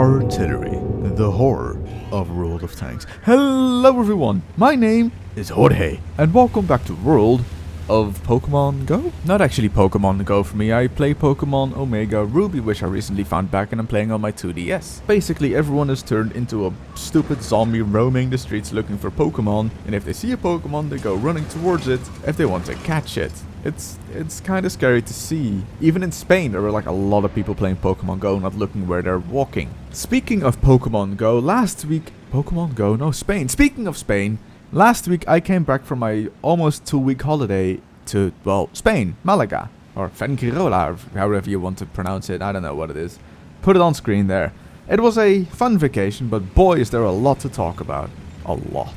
Artillery, the horror of World of Tanks. Hello everyone, my name is Jorge, and welcome back to World of Pokemon Go? Not actually Pokemon Go for me, I play Pokemon Omega Ruby, which I recently found back and I'm playing on my 2DS. Basically everyone is turned into a stupid zombie roaming the streets looking for Pokemon, and if they see a Pokemon they go running towards it if they want to catch it. It's kind of scary to see. Even in Spain there were like a lot of people playing Pokemon Go not looking where they're walking. Speaking of Pokemon Go, Speaking of Spain, last week I came back from my almost 2-week holiday to, well, Spain, Malaga, or Fuengirola, or however you want to pronounce it, I don't know what it is. Put it on screen there. It was a fun vacation, but boy is there a lot to talk about. A lot.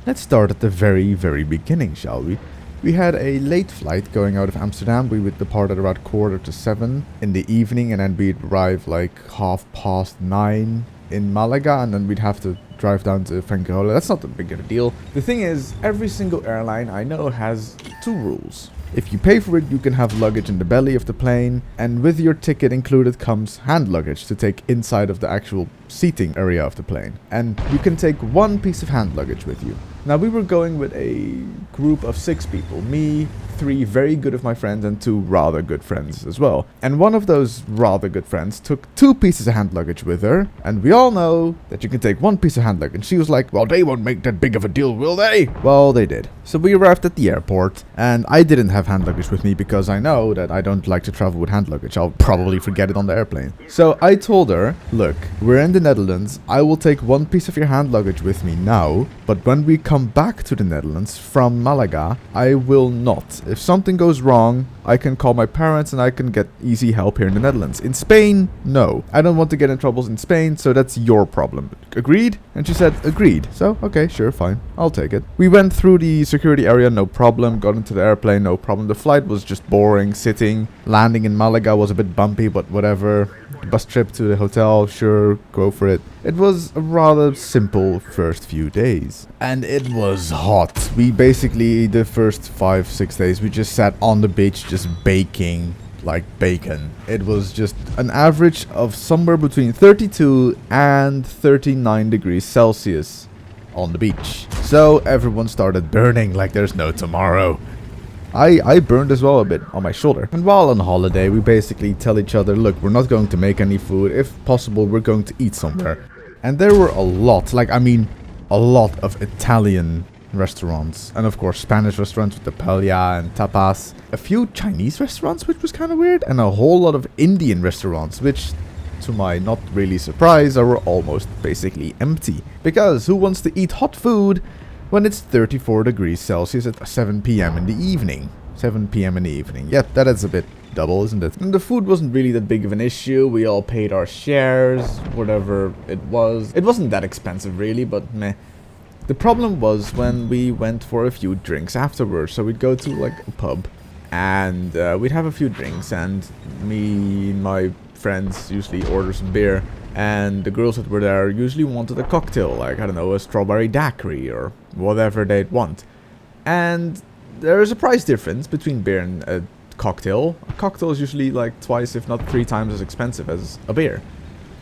Let's start at the very, very beginning, shall we? We had a late flight going out of Amsterdam. We would depart at about 7:15 in the evening, and then we'd arrive like 9:30 in Malaga, and then we'd have to drive down to Fuengirola. That's not that big of a deal. The thing is, every single airline I know has 2 rules. If you pay for it, you can have luggage in the belly of the plane, and with your ticket included comes hand luggage to take inside of the actual seating area of the plane. And you can take 1 piece of hand luggage with you. Now, we were going with a group of 6 people. Me, 3 very good of my friends, and 2 rather good friends as well. And one of those rather good friends took 2 pieces of hand luggage with her. And we all know that you can take 1 piece of hand luggage. And she was like, well, they won't make that big of a deal, will they? Well, they did. So we arrived at the airport, and I didn't have hand luggage with me because I know that I don't like to travel with hand luggage. I'll probably forget it on the airplane. So I told her, look, we're in the Netherlands. I will take 1 piece of your hand luggage with me now, but when we come back to the Netherlands from Malaga, I will not. If something goes wrong, I can call my parents and I can get easy help here in the Netherlands. In Spain, no. I don't want to get in troubles in Spain, so that's your problem. Agreed? And she said, agreed. So, okay, sure, fine. I'll take it. We went through the security area, no problem. Got into the airplane, no problem. The flight was just boring, sitting. Landing in Malaga was a bit bumpy, but whatever. The bus trip to the hotel, sure, go for it. It was a rather simple first few days. And it was hot. We basically, the first 5-6 days, we just sat on the beach just baking like bacon. It was just an average of somewhere between 32 and 39 degrees Celsius on the beach. So everyone started burning like there's no tomorrow. I burned as well a bit on my shoulder. And while on holiday, we basically tell each other, look, we're not going to make any food. If possible, we're going to eat somewhere. And there were a lot, a lot of Italian restaurants. And of course, Spanish restaurants with the paella and tapas. A few Chinese restaurants, which was kind of weird. And a whole lot of Indian restaurants, which, to my not really surprise, are almost basically empty. Because who wants to eat hot food when it's 34 degrees Celsius at 7 p.m. in the evening? 7 p.m. in the evening. Yep, that is a bit double, isn't it? And the food wasn't really that big of an issue. We all paid our shares, whatever it was. It wasn't that expensive really, but meh. The problem was when we went for a few drinks afterwards. So we'd go to like a pub and we'd have a few drinks, and me and my friends usually order some beer. And the girls that were there usually wanted a cocktail, like, I don't know, a strawberry daiquiri or whatever they'd want. And there is a price difference between beer and a cocktail. A cocktail is usually like twice, if not 3 times as expensive as a beer.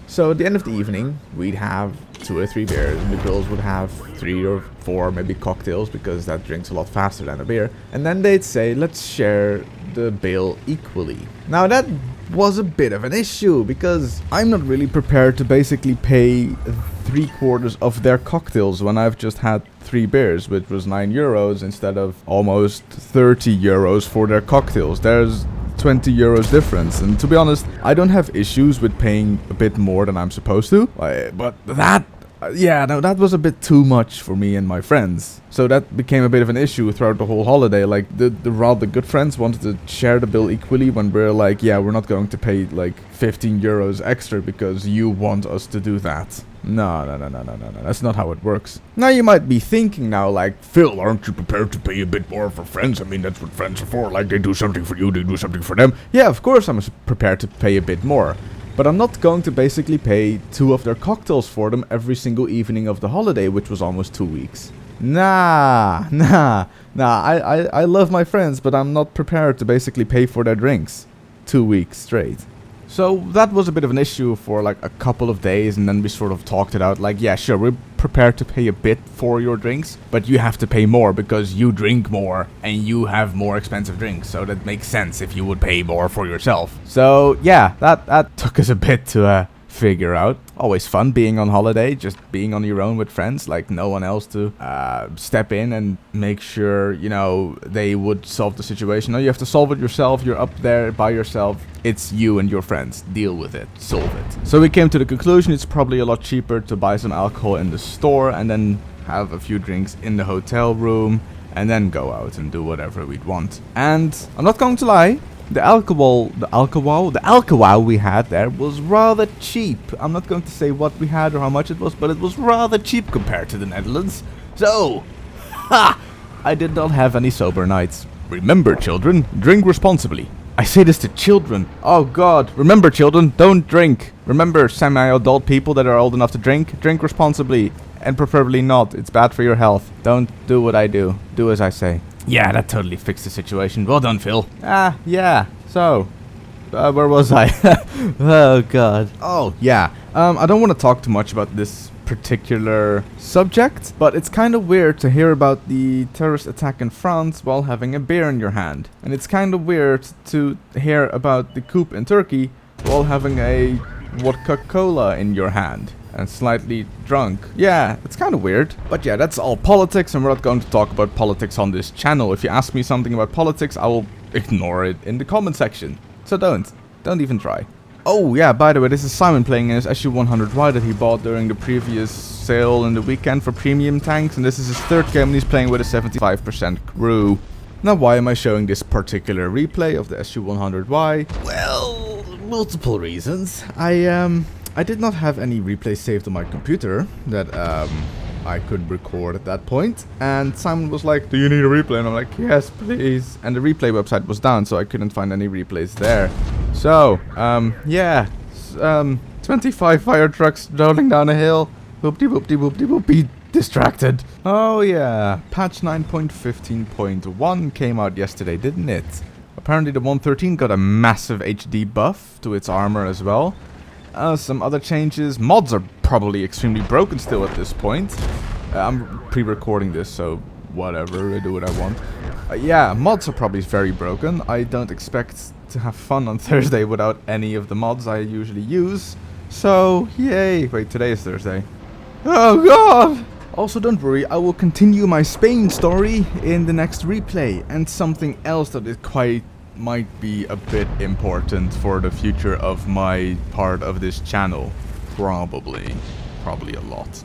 So at the end of the evening, we'd have 2 or 3 beers, and the girls would have 3 or 4 maybe cocktails, because that drinks a lot faster than a beer. And then they'd say, let's share the bill equally. Now that was a bit of an issue, because I'm not really prepared to basically pay 3/4 of their cocktails when I've just had 3 beers, which was €9 instead of almost €30 for their cocktails. There's 20 euros difference, and to be honest, I don't have issues with paying a bit more than I'm supposed to, but that that was a bit too much for me and my friends. So that became a bit of an issue throughout the whole holiday. Like, the rather good friends wanted to share the bill equally when we're like, yeah, we're not going to pay like 15 euros extra because you want us to do that. No, that's not how it works. Now you might be thinking now, like, Phil, aren't you prepared to pay a bit more for friends? I mean, that's what friends are for. Like, they do something for you, they do something for them. Yeah, of course I'm prepared to pay a bit more. But I'm not going to basically pay 2 of their cocktails for them every single evening of the holiday, which was almost 2 weeks. Nah, I love my friends, but I'm not prepared to basically pay for their drinks 2 weeks straight. So that was a bit of an issue for like a couple of days, and then we sort of talked it out like, yeah, sure, we're prepared to pay a bit for your drinks, but you have to pay more because you drink more and you have more expensive drinks, so that makes sense if you would pay more for yourself. So yeah, that took us a bit to figure out. Always fun being on holiday, just being on your own with friends, like no one else to step in and make sure, you know, they would solve the situation. No, you have to solve it yourself. You're up there by yourself. It's you and your friends. Deal with it. Solve it. So we came to the conclusion it's probably a lot cheaper to buy some alcohol in the store and then have a few drinks in the hotel room and then go out and do whatever we'd want. And I'm not going to lie, the alcohol we had there was rather cheap. I'm not going to say what we had or how much it was, but it was rather cheap compared to the Netherlands. So, I did not have any sober nights. Remember, children, drink responsibly. I say this to children. Oh God, remember, children, don't drink. Remember, semi-adult people that are old enough to drink responsibly. And preferably not. It's bad for your health. Don't do what I do. Do as I say. Yeah, that totally fixed the situation. Well done, Phil. Yeah. So, where was I? Oh, God. Oh, yeah. I don't want to talk too much about this particular subject, but it's kind of weird to hear about the terrorist attack in France while having a beer in your hand. And it's kind of weird to hear about the coup in Turkey while having a vodka cola in your hand. And slightly drunk. Yeah, it's kind of weird. But yeah, that's all politics, and we're not going to talk about politics on this channel. If you ask me something about politics, I will ignore it in the comment section. So don't even try. Oh yeah, by the way, this is Simon playing his SU-100Y that he bought during the previous sale in the weekend for premium tanks, and this is his third game and he's playing with a 75% crew. Now why am I showing this particular replay of the SU-100Y? Well, multiple reasons. I did not have any replay saved on my computer that I could record at that point. And Simon was like, do you need a replay? And I'm like, yes, please. And the replay website was down, so I couldn't find any replays there. So, yeah. 25 fire trucks rolling down a hill. Whoop-de-whoop-de-whoop-de-whoop. Be distracted. Oh, yeah. Patch 9.15.1 came out yesterday, didn't it? Apparently the 113 got a massive HD buff to its armor as well. Some other changes. Mods are probably extremely broken still at this point. I'm pre-recording this, so whatever, I do what I want. Yeah, mods are probably very broken. I don't expect to have fun on Thursday without any of the mods I usually use. So, yay. Wait, today is Thursday. Oh God! Also, don't worry, I will continue my Spain story in the next replay. And something else that is might be a bit important for the future of my part of this channel. Probably a lot.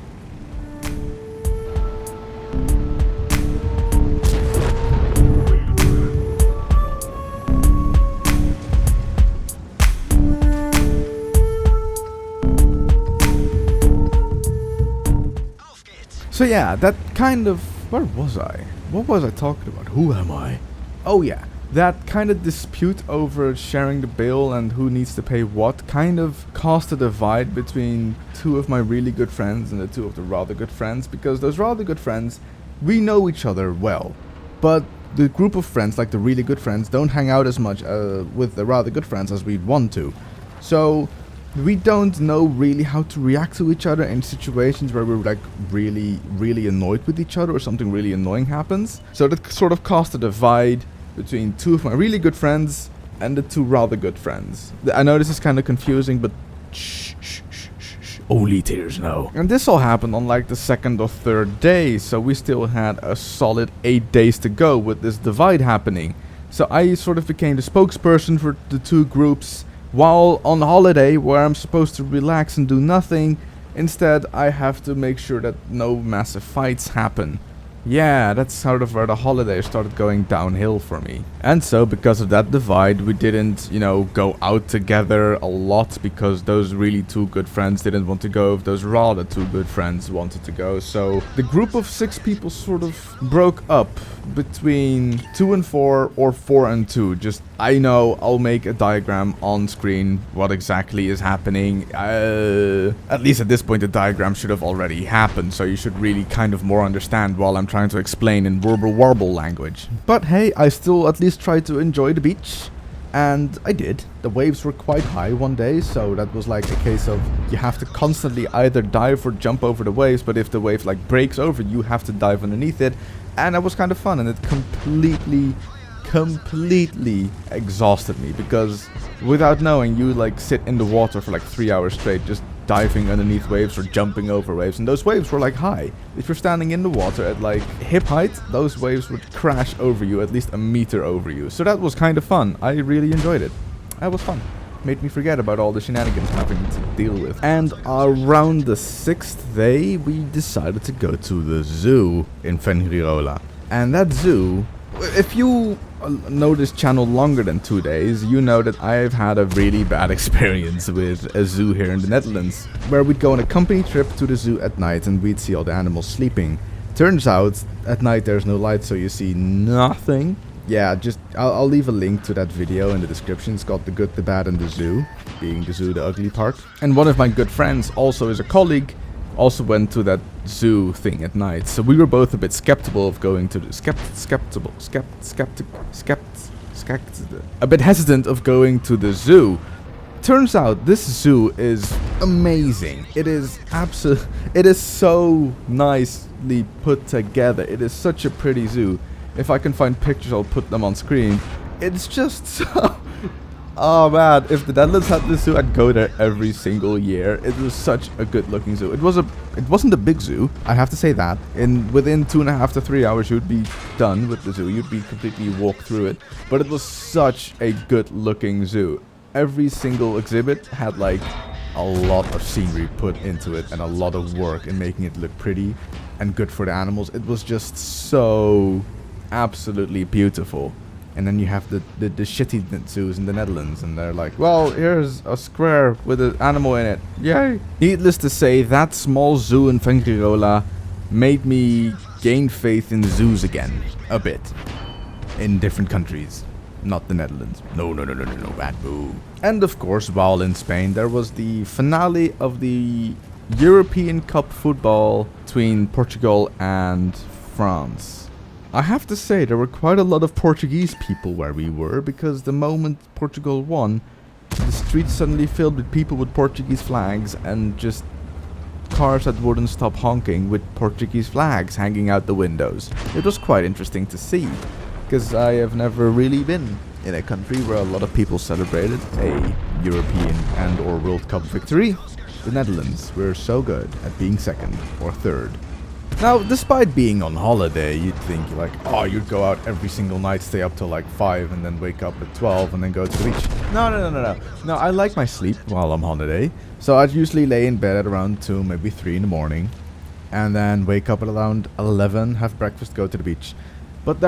So yeah, that kind of... Where was I? What was I talking about? Who am I? Oh yeah. That kind of dispute over sharing the bill and who needs to pay what kind of caused a divide between two of my really good friends and the two of the rather good friends, because those rather good friends, we know each other well, but the group of friends, like the really good friends, don't hang out as much with the rather good friends as we'd want to. So we don't know really how to react to each other in situations where we're like really annoyed with each other or something really annoying happens. So that sort of caused a divide between two of my really good friends and the two rather good friends. I know this is kind of confusing, but shh, only tears know. And this all happened on like the second or third day, so we still had a solid 8 days to go with this divide happening. So I sort of became the spokesperson for the two groups while on holiday, where I'm supposed to relax and do nothing. Instead, I have to make sure that no massive fights happen. Yeah, that's sort of where the holiday started going downhill for me. And so, because of that divide, we didn't, go out together a lot, because those really two good friends didn't want to go, if those rather two good friends wanted to go. So, the group of 6 people sort of broke up between 2 and 4 or 4 and 2. I know I'll make a diagram on screen what exactly is happening. At least at this point the diagram should have already happened, so you should really kind of more understand while I'm trying to explain in warble language. But hey, I still at least try to enjoy the beach. And I did. The waves were quite high one day, so that was like a case of you have to constantly either dive or jump over the waves, but if the wave like breaks over, you have to dive underneath it. And that was kind of fun, and it completely exhausted me, because without knowing, you like sit in the water for like 3 hours straight, just diving underneath waves or jumping over waves, and those waves were like high. If you're standing in the water at like hip height, those waves would crash over you, at least a meter over you. So that was kind of fun. I really enjoyed it. That was fun. Made me forget about all the shenanigans I'm having to deal with. And around the 6th day, we decided to go to the zoo in Fuengirola. And that zoo, if you know this channel longer than 2 days, you know that I've had a really bad experience with a zoo here in the Netherlands, where we'd go on a company trip to the zoo at night and we'd see all the animals sleeping. Turns out, at night there's no light, so you see nothing. Yeah, I'll leave a link to that video in the description. It's got The Good, the Bad and the Zoo, being the zoo the ugly part. And one of my good friends, also is a colleague, also went to that zoo thing at night, so we were both a bit skeptical of going to the a bit hesitant of going to the zoo. Turns out this zoo is amazing. It is so nicely put together. It is such a pretty zoo. If I can find pictures, I'll put them on screen. It's just so... Oh man, if the Netherlands had this zoo, I'd go there every single year. It was such a good looking zoo. It wasn't a big zoo, I have to say that. Within 2.5 to 3 hours you'd be done with the zoo. You'd be completely walked through it. But it was such a good looking zoo. Every single exhibit had like a lot of scenery put into it and a lot of work in making it look pretty and good for the animals. It was just so absolutely beautiful. And then you have the shitty zoos in the Netherlands, and they're like, well, here's a square with an animal in it. Yay! Needless to say, that small zoo in Fuengirola made me gain faith in zoos again. A bit. In different countries. Not the Netherlands. No, bad boo. And of course, while in Spain, there was the finale of the European Cup football between Portugal and France. I have to say, there were quite a lot of Portuguese people where we were, because the moment Portugal won, the streets suddenly filled with people with Portuguese flags and just cars that wouldn't stop honking with Portuguese flags hanging out the windows. It was quite interesting to see, because I have never really been in a country where a lot of people celebrated a European and or World Cup victory. The Netherlands, we're so good at being second or third. Now, despite being on holiday, you'd think like, oh, you'd go out every single night, stay up till like 5 and then wake up at 12 and then go to the beach. No. No, I like my sleep while I'm on holiday. So I'd usually lay in bed at around 2, maybe 3 in the morning. And then wake up at around 11, have breakfast, go to the beach. But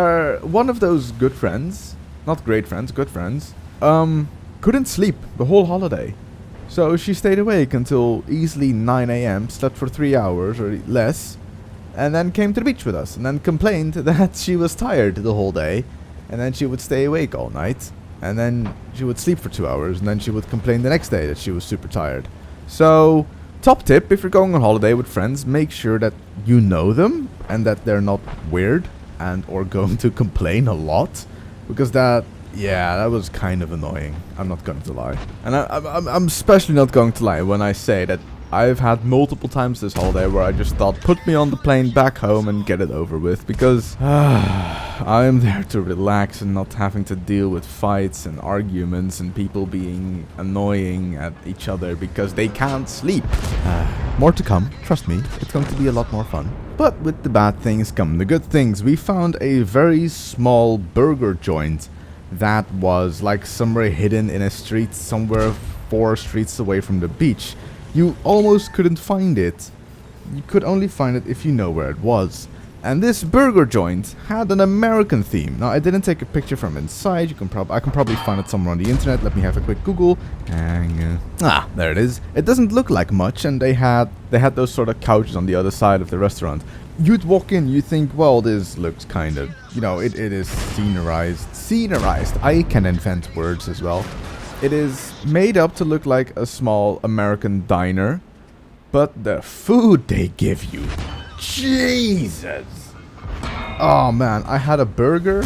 one of those good friends, not great friends, good friends, couldn't sleep the whole holiday. So she stayed awake until easily 9 AM, slept for 3 hours or less, and then came to the beach with us, and then complained that she was tired the whole day, and then she would stay awake all night, and then she would sleep for 2 hours, and then she would complain the next day that she was super tired. So, top tip, if you're going on holiday with friends, make sure that you know them, and that they're not weird, and or going to complain a lot, because that was kind of annoying. I'm not going to lie. And I'm especially not going to lie when I say that I've had multiple times this holiday where I just thought, put me on the plane back home and get it over with, because I'm there to relax and not having to deal with fights and arguments and people being annoying at each other because they can't sleep. More to come, trust me, it's going to be a lot more fun. But with the bad things come the good things. We found a very small burger joint that was like somewhere hidden in a street somewhere 4 streets away from the beach. You almost couldn't find it. You could only find it if you know where it was. And this burger joint had an American theme. Now, I didn't take a picture from inside. I can probably find it somewhere on the internet. Let me have a quick Google. And there it is. It doesn't look like much, and they had those sort of couches on the other side of the restaurant. You'd walk in, you think, well, this looks kind of, it is scenerized. Scenerized. I can invent words as well. It is made up to look like a small American diner, but the food they give you, Jesus! Oh man, I had a burger.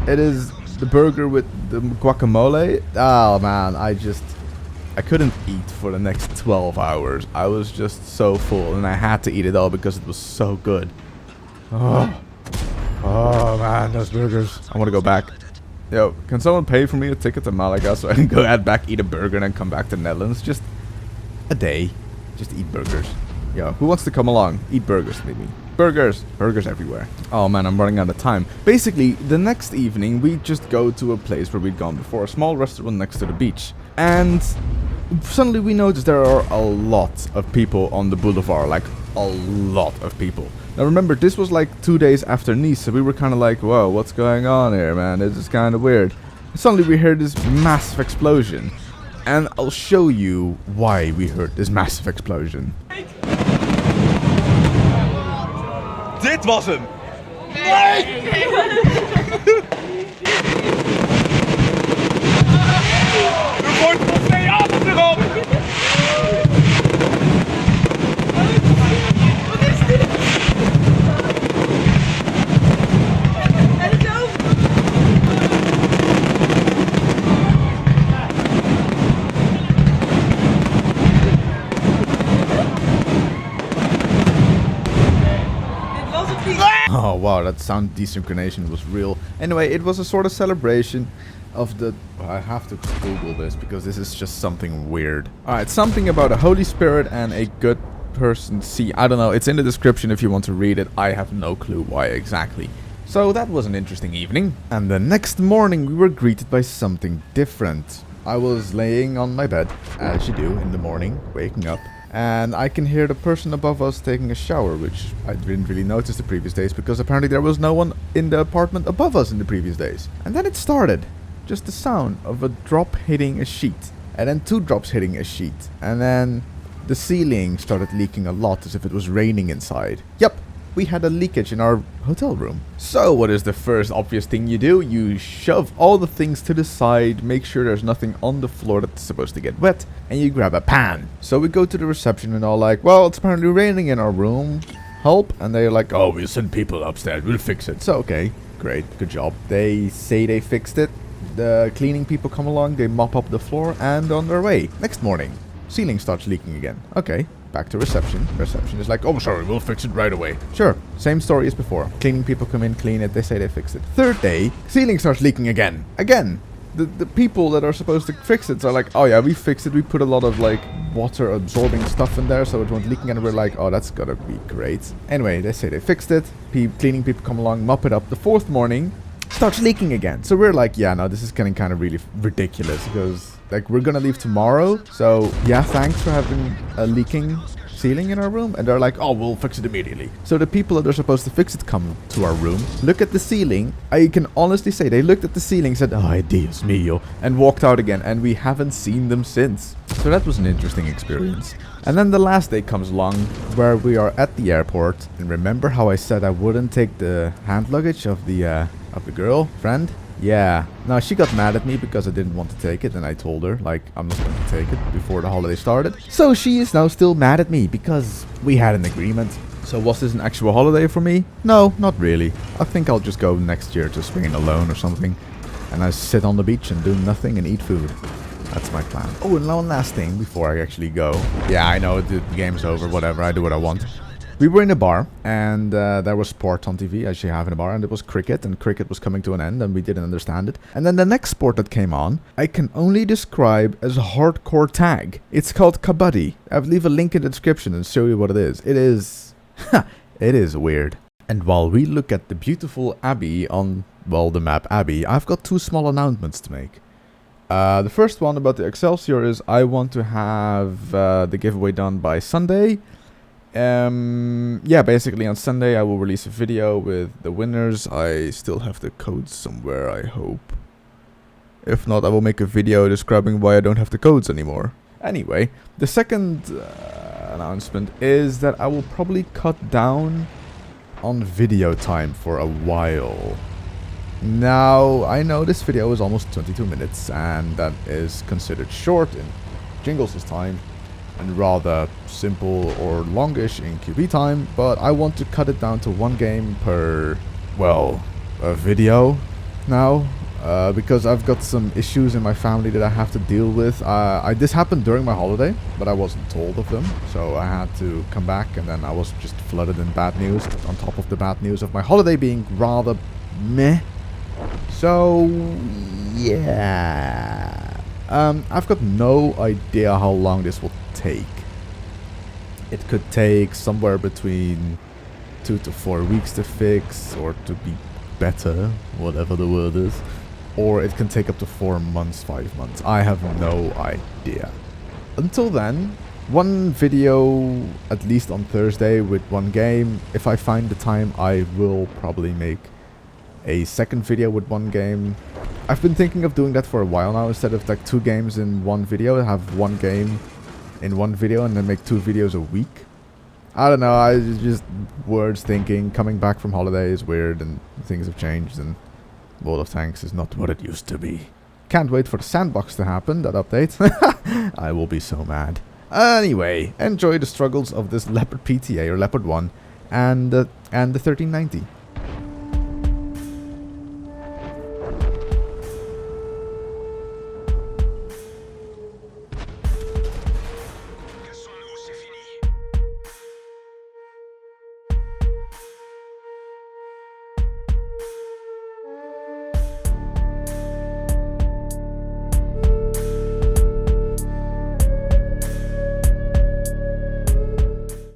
It is the burger with the guacamole. Oh man, I couldn't eat for the next 12 hours. I was just so full, and I had to eat it all because it was so good. Oh man, those burgers. I want to go back. Yo, can someone pay for me a ticket to Malaga so I can go back, eat a burger, and then come back to the Netherlands? Just a day. Just eat burgers. Yo, who wants to come along? Eat burgers with me. Burgers. Burgers everywhere. Oh man, I'm running out of time. Basically, the next evening, we just go to a place where we'd gone before. A small restaurant next to the beach. And suddenly we noticed there are a lot of people on the boulevard. Like, a lot of people. Now remember, this was like 2 days after Nice, so we were kind of like, whoa, what's going on here, man? This is kind of weird. And suddenly we heard this massive explosion. And I'll show you why we heard this massive explosion. Dit was hem! Nee! Er wordt nog 2 adem erop! Wat is dit? Oh wow, that sound desynchronization was real. Anyway, it was a sort of celebration of the... I have to Google this because this is just something weird. Alright, something about a Holy Spirit and a good person. See, I don't know, it's in the description if you want to read it. I have no clue why exactly. So that was an interesting evening. And the next morning we were greeted by something different. I was laying on my bed, as you do in the morning, waking up. And I can hear the person above us taking a shower, which I didn't really notice the previous days because apparently there was no one in the apartment above us in the previous days. And then it started. Just the sound of a drop hitting a sheet. And then 2 drops hitting a sheet. And then the ceiling started leaking a lot as if it was raining inside. Yep, we had a leakage in our hotel room. So what is the first obvious thing you do? You shove all the things to the side, make sure there's nothing on the floor that's supposed to get wet, and you grab a pan. So we go to the reception and all like, well, it's apparently raining in our room. Help? And they're like, oh, we'll send people upstairs, we'll fix it. So okay, great, good job. They say they fixed it. The cleaning people come along, they mop up the floor, and on their way. Next morning, ceiling starts leaking again. Okay. Back to reception. Reception is like, oh, sorry, we'll fix it right away. Sure, same story as before. Cleaning people come in, clean it, they say they fixed it. Third day, ceiling starts leaking again. Again. The people that are supposed to fix it are like, oh yeah, we fixed it. We put a lot of like water absorbing stuff in there so it won't leak again. And we're like, oh, that's gotta be great. Anyway, they say they fixed it. Cleaning people come along, mop it up. The 4th morning, starts leaking again. So we're like, yeah, no, this is getting kind of really ridiculous because like we're gonna leave tomorrow. So yeah, thanks for having a leaking ceiling in our room. And they're like, oh, we'll fix it immediately. So the people that are supposed to fix it come to our room, look at the ceiling. I can honestly say they looked at the ceiling, said, ay, Dios mío, and walked out again. And we haven't seen them since. So that was an interesting experience. And then the last day comes along where we are at the airport. And remember how I said I wouldn't take the hand luggage of the girlfriend? Yeah. Now, she got mad at me because I didn't want to take it, and I told her, like, I'm not going to take it before the holiday started. So she is now still mad at me because we had an agreement. So was this an actual holiday for me? No, not really. I think I'll just go next year to Spain alone or something. And I sit on the beach and do nothing and eat food. That's my plan. Oh, and one last thing before I actually go. Yeah, I know, the game's over, whatever, I do what I want. We were in a bar, and there was sport on TV, as you have in a bar, and it was cricket, and cricket was coming to an end, and we didn't understand it. And then the next sport that came on, I can only describe as a hardcore tag. It's called kabaddi. I'll leave a link in the description and show you what it is. It is... it is weird. And while we look at the beautiful Abbey on, well, the map Abbey, I've got 2 small announcements to make. The first one about the Excelsior is I want to have the giveaway done by Sunday. Yeah, basically on Sunday I will release a video with the winners. I still have the codes somewhere, I hope. If not, I will make a video describing why I don't have the codes anymore. Anyway, the second announcement is that I will probably cut down on video time for a while. Now, I know this video is almost 22 minutes, and that is considered short in Jingles' time, and rather simple or longish in QB time, but I want to cut it down to 1 game per, well, a video now. because I've got some issues in my family that I have to deal with. This happened during my holiday, but I wasn't told of them, so I had to come back, and then I was just flooded in bad news on top of the bad news of my holiday being rather meh. So yeah, I've got no idea how long this will take. It could take somewhere between 2 to 4 weeks to fix, or to be better, whatever the word is. Or it can take up to 4 months, 5 months. I have no idea. Until then, one video at least on Thursday with one game. If I find the time, I will probably make a second video with one game. I've been thinking of doing that for a while now. Instead of like 2 games in one video, have 1 game in one video and then make 2 videos a week. I don't know, I just words thinking. Coming back from holiday is weird and things have changed, and World of Tanks is not what it used to be. Can't wait for the sandbox to happen, that update. I will be so mad. Anyway, enjoy the struggles of this Leopard PTA, or Leopard 1, and the 1390.